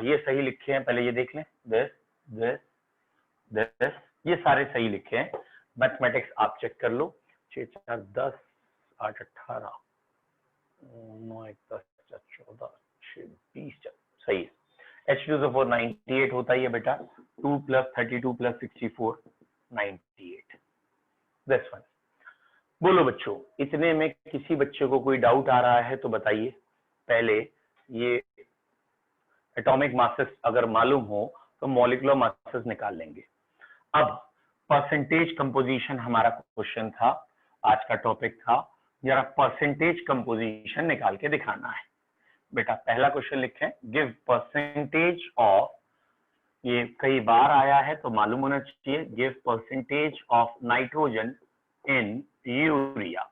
ये सही लिखे हैं, पहले ये देख लें, दिस ये सारे सही लिखे हैं। मैथमेटिक्स आप चेक कर लो, 6 4 10 8 18 9 1 10 14 6 20 सही है। H2SO4 98 होता ही है बेटा, 2 प्लस 32 प्लस 64 98, दिस वन। बोलो बच्चों, इतने में किसी बच्चे को कोई डाउट आ रहा है तो बताइए। पहले ये एटॉमिक मासेस अगर मालूम हो तो मॉलिक्यूलर मासेस निकाल लेंगे। अब परसेंटेज कंपोजिशन हमारा क्वेश्चन था, आज का टॉपिक था, जरा परसेंटेज कंपोजिशन निकाल के दिखाना है बेटा। पहला क्वेश्चन लिखें, गिव परसेंटेज ऑफ, ये कई बार आया है तो मालूम होना चाहिए, give percentage of nitrogen in urea.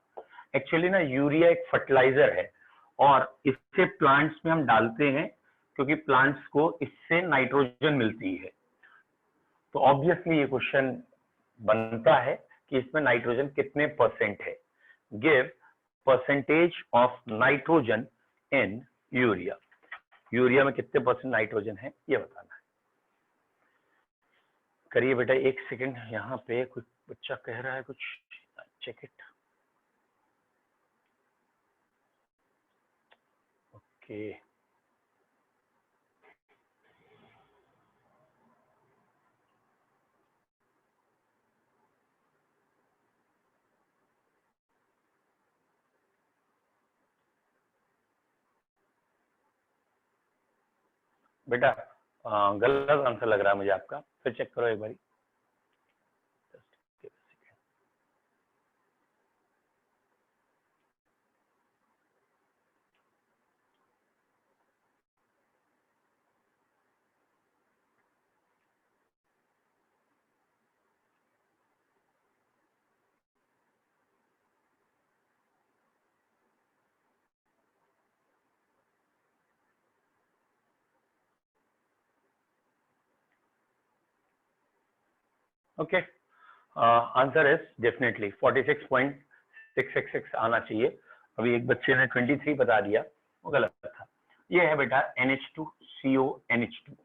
Actually ना यूरिया एक फर्टिलाइजर है और इससे प्लांट्स में हम डालते हैं क्योंकि प्लांट्स को इससे नाइट्रोजन मिलती है, तो ऑब्वियसली ये क्वेश्चन बनता है कि इसमें नाइट्रोजन कितने परसेंट है। Give percentage of nitrogen in urea, urea में कितने परसेंट नाइट्रोजन है ये बताना है। करिए बेटा, एक सेकंड, यहाँ पे कुछ बच्चा कह रहा है कुछ, चेक इट। ओके, बेटा गलत आंसर लग रहा है मुझे आपका, फिर चेक करो एक बारी। ओके, आंसर इज डेफिनेटली 46.666 आना चाहिए। अभी एक बच्चे ने 23 बता दिया, वो गलत था। ये है बेटा NH2CONH2।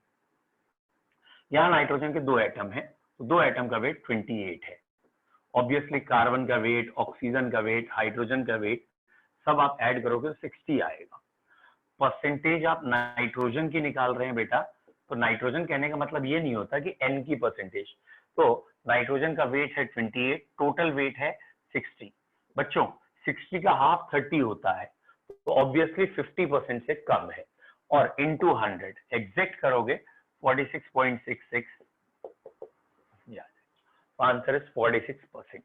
यहाँ नाइट्रोजन के 2 एटम हैं, तो 2 एटम का वेट 28 है। ऑब्वियसली कार्बन का वेट, ऑक्सीजन का वेट, हाइड्रोजन का वेट सब आप ऐड करोगे तो 60 आएगा। परसेंटेज आप नाइट्रोजन की निकाल रहे हैं बेटा, तो नाइट्रोजन कहने का मतलब ये नहीं होता कि n की परसेंटेज। तो नाइट्रोजन का वेट है 28, टोटल वेट है 60। बच्चों 60 का हाफ 30 होता है, तो ऑब्वियसली 50% से कम है। और इनटू 100 एग्जैक्ट करोगे 46.66, आंसर इज 46%।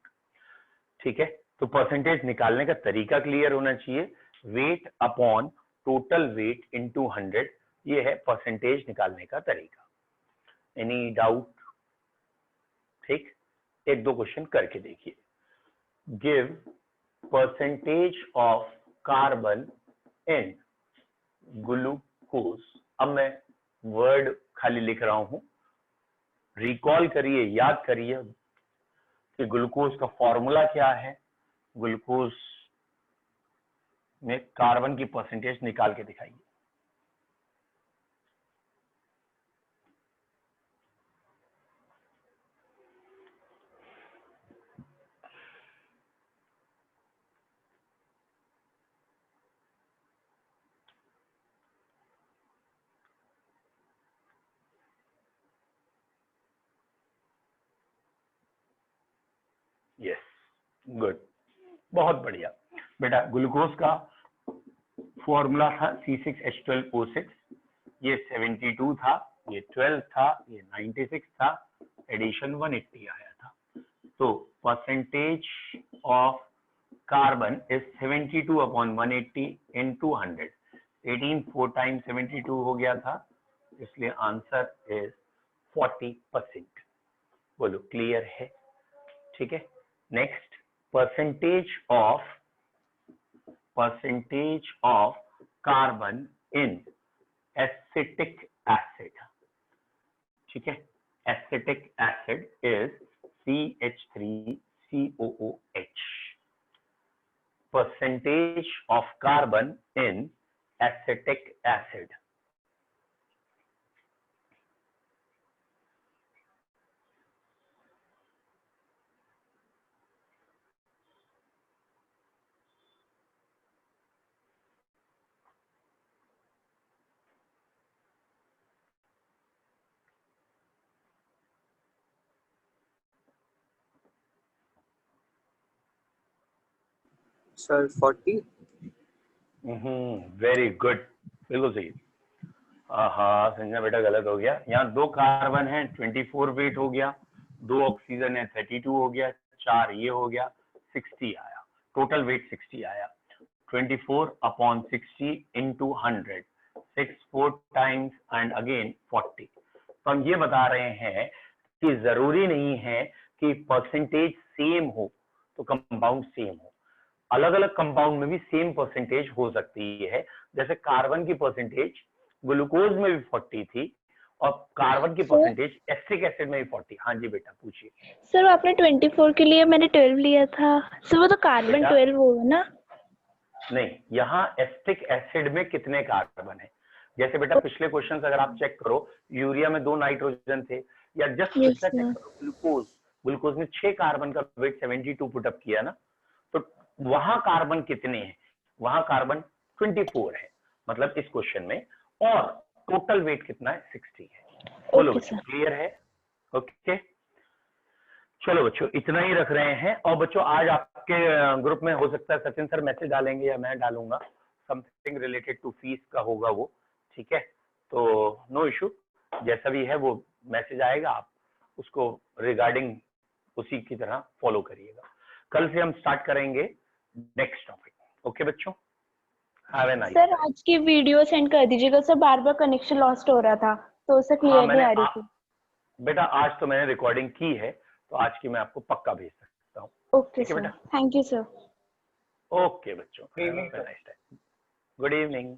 ठीक है, तो परसेंटेज निकालने का तरीका क्लियर होना चाहिए। Weight upon total weight into 100, ये है परसेंटेज निकालने का तरीका। Any doubt? ठीक, एक दो क्वेश्चन करके देखिए। Give percentage of carbon in glucose. अब मैं वर्ड खाली लिख रहा हूं, रिकॉल करिए, याद करिए कि ग्लूकोज का फॉर्मूला क्या है। ग्लूकोज में कार्बन की परसेंटेज निकाल के दिखाइए। यस, गुड, बहुत बढ़िया बेटा। ग्लूकोज का फॉर्मूला था C6H12O6, ये 72 था, ये 12 था, ये 96 था, एडिशन 180 आया था। तो percentage of carbon is 72 upon 180 into 100। 18 4 times 72 हो गया था, इसलिए आंसर इज 40%। बोलो क्लियर है? ठीक है, next percentage of carbon in acetic acid. ठीक है, acetic acid is CH3COOH। Percentage of carbon in acetic acid. Sir 40। Very good, बिल्कुल सही। हाँ संजना बेटा गलत हो गया, यहाँ 2 कार्बन है 24 वेट हो गया, 2 ऑक्सीजन है 32 हो गया, 4 ये हो गया, 60 आया, टोटल वेट 60 आया। 24 upon 60 into 100, 6 4 times and again 40। तो हम ये बता रहे हैं कि जरूरी नहीं है कि परसेंटेज सेम हो तो कंपाउंड सेम हो, अलग अलग कंपाउंड में भी सेम परसेंटेज हो सकती है। जैसे कार्बन की परसेंटेज ग्लूकोज में भी 40 थी और कार्बन की परसेंटेज एसिटिक एसिड में भी 40। हाँ जी बेटा पूछिए। सर आपने 24 के लिए, मैंने 12 लिया था सर, वो तो कार्बन 12 होगा ना? नहीं, यहाँ एसिटिक एसिड में कितने कार्बन है? जैसे बेटा पिछले क्वेश्चन अगर आप चेक करो, यूरिया में 2 नाइट्रोजन थे, या जस्ट पिछला चेक करो ग्लूकोज में 6 कार्बन का वेट 72 पुटअप किया ना, तो वहां कार्बन कितने हैं? वहां कार्बन 24 है, मतलब इस क्वेश्चन में, और टोटल वेट कितना है? 60 है। बोलो बच्चों क्लियर है? ओके, चलो बच्चों इतना ही रख रहे हैं। और बच्चों आज आपके ग्रुप में हो सकता है सचिन सर मैसेज डालेंगे या मैं डालूंगा, समथिंग रिलेटेड टू फीस का होगा वो। ठीक है, तो नो इशू, जैसा भी है वो मैसेज आएगा, आप उसको रिगार्डिंग उसी की तरह फॉलो करिएगा। कल से हम स्टार्ट करेंगे नेक्स्ट टॉपिक। ओके बच्चों, हैव ए नाइस। सर आज की वीडियो सेंड कर दीजिएगा सर, बार बार कनेक्शन लॉस्ट हो रहा था तो उसे क्लियर नहीं आ रही थी। बेटा आज तो मैंने रिकॉर्डिंग की है, तो आज की मैं आपको पक्का भेज सकता हूँ। Okay sir, thank you sir. Okay बच्चों, गुड इवनिंग।